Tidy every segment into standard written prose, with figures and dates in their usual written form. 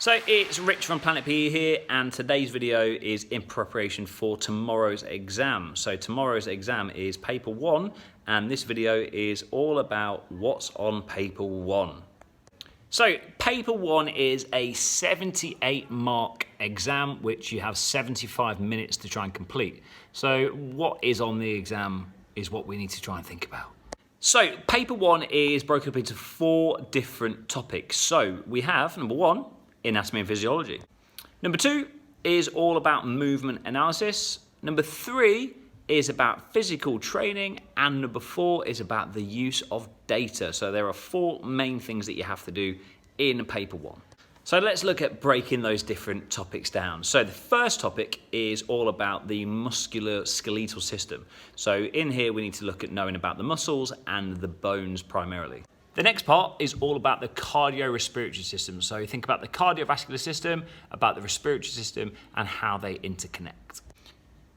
So it's Rich from Planet PE here, and today's video is in preparation for tomorrow's exam. So tomorrow's exam is paper 1, and this video is all about what's on paper 1. So paper 1 is a 78 mark exam, which you have 75 minutes to try and complete. So what is on the exam is what we need to try and think about. So paper 1 is broken up into 4 different topics. So we have, number 1, anatomy and physiology. Number 2 is all about movement analysis. Number 3 is about physical training. And number 4 is about the use of data. So there are 4 main things that you have to do in paper 1. So let's look at breaking those different topics down. So the first topic is all about the musculoskeletal system. So in here we need to look at knowing about the muscles and the bones primarily. The next part is all about the cardiorespiratory system. So think about the cardiovascular system, about the respiratory system, and how they interconnect.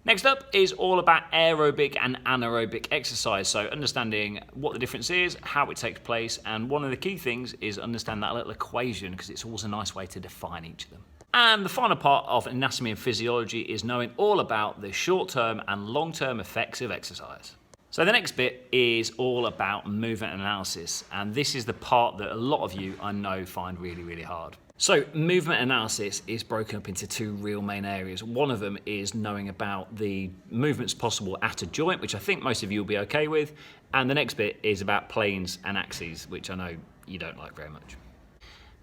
Next up is all about aerobic and anaerobic exercise. So understanding what the difference is, how it takes place, and one of the key things is understand that little equation, because it's always a nice way to define each of them. And the final part of anatomy and physiology is knowing all about the short-term and long-term effects of exercise. So the next bit is all about movement analysis, and this is the part that a lot of you I know find really hard. So movement analysis is broken up into 2 real main areas. One of them is knowing about the movements possible at a joint, which I think most of you will be okay with, and the next bit is about planes and axes, which I know you don't like very much.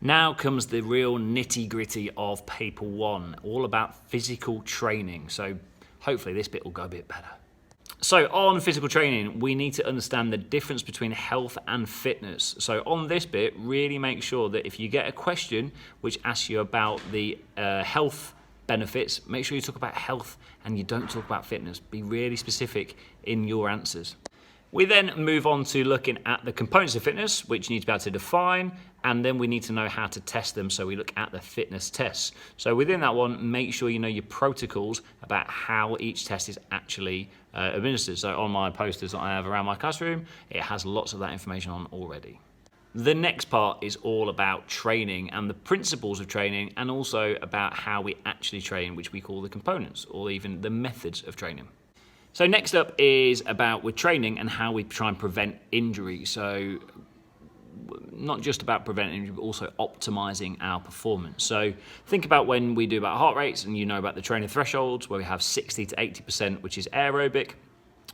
Now comes the real nitty-gritty of paper 1, all about physical training. So hopefully this bit will go a bit better. So on physical training, we need to understand the difference between health and fitness. So on this bit, really make sure that if you get a question which asks you about the health benefits, make sure you talk about health and you don't talk about fitness. Be really specific in your answers. We then move on to looking at the components of fitness, which you need to be able to define, and then we need to know how to test them, so we look at the fitness tests. So within that one, make sure you know your protocols about how each test is actually administered. So on my posters that I have around my classroom, it has lots of that information on already. The next part is all about training and the principles of training, and also about how we actually train, which we call the components, or even the methods of training. So next up is about with training and how we try and prevent injury. So not just about preventing injury, but also optimizing our performance. So think about when we do about heart rates, and you know about the trainer thresholds, where we have 60 to 80%, which is aerobic,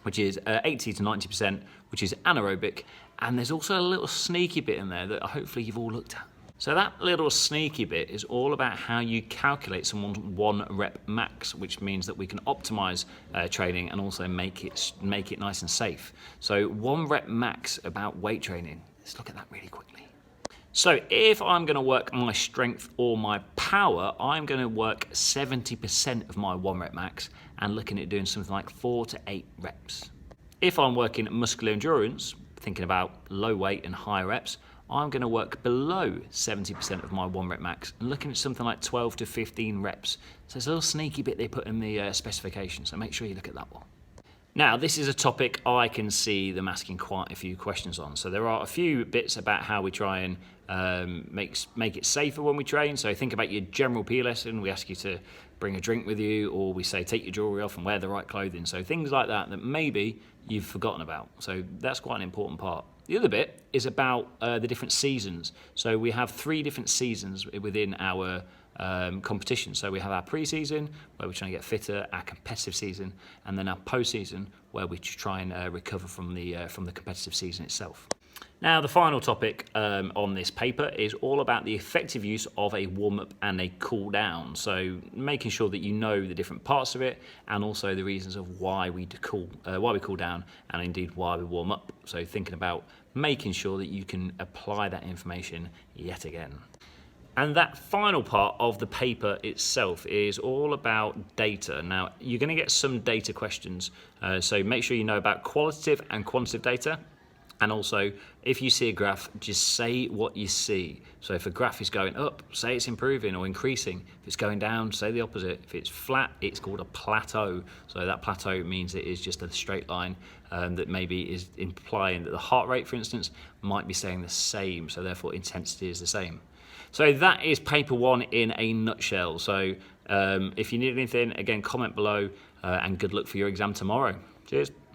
which is 80 to 90%, which is anaerobic. And there's also a little sneaky bit in there that hopefully you've all looked at. So that little sneaky bit is all about how you calculate someone's 1 rep max, which means that we can optimize training and also make it nice and safe. So 1 rep max about weight training. Let's look at that really quickly. So if I'm going to work my strength or my power, I'm going to work 70% of my 1 rep max and looking at doing something like 4 to 8 reps. If I'm working muscular endurance, thinking about low weight and high reps, I'm going to work below 70% of my 1 rep max and looking at something like 12 to 15 reps. So there's a little sneaky bit they put in the specification, so make sure you look at that one. Now, this is a topic I can see them asking quite a few questions on. So there are a few bits about how we try and make it safer when we train. So think about your general PE lesson. We ask you to bring a drink with you, or we say take your jewelry off and wear the right clothing. So things like that maybe you've forgotten about. So that's quite an important part. The other bit is about the different seasons. So we have 3 different seasons within our competition. So we have our pre-season, where we're trying to get fitter, our competitive season, and then our post-season, where we try and recover from the competitive season itself. Now, the final topic on this paper is all about the effective use of a warm-up and a cool-down. So making sure that you know the different parts of it, and also the reasons of why we cool down, and indeed why we warm up. So thinking about making sure that you can apply that information yet again. And that final part of the paper itself is all about data. Now, you're going to get some data questions, so make sure you know about qualitative and quantitative data. And also, if you see a graph, just say what you see. So if a graph is going up, say it's improving or increasing. If it's going down, say the opposite. If it's flat, it's called a plateau. So that plateau means it is just a straight line that maybe is implying that the heart rate, for instance, might be staying the same. So therefore, intensity is the same. So that is paper one in a nutshell. So if you need anything, again, comment below, and good luck for your exam tomorrow. Cheers.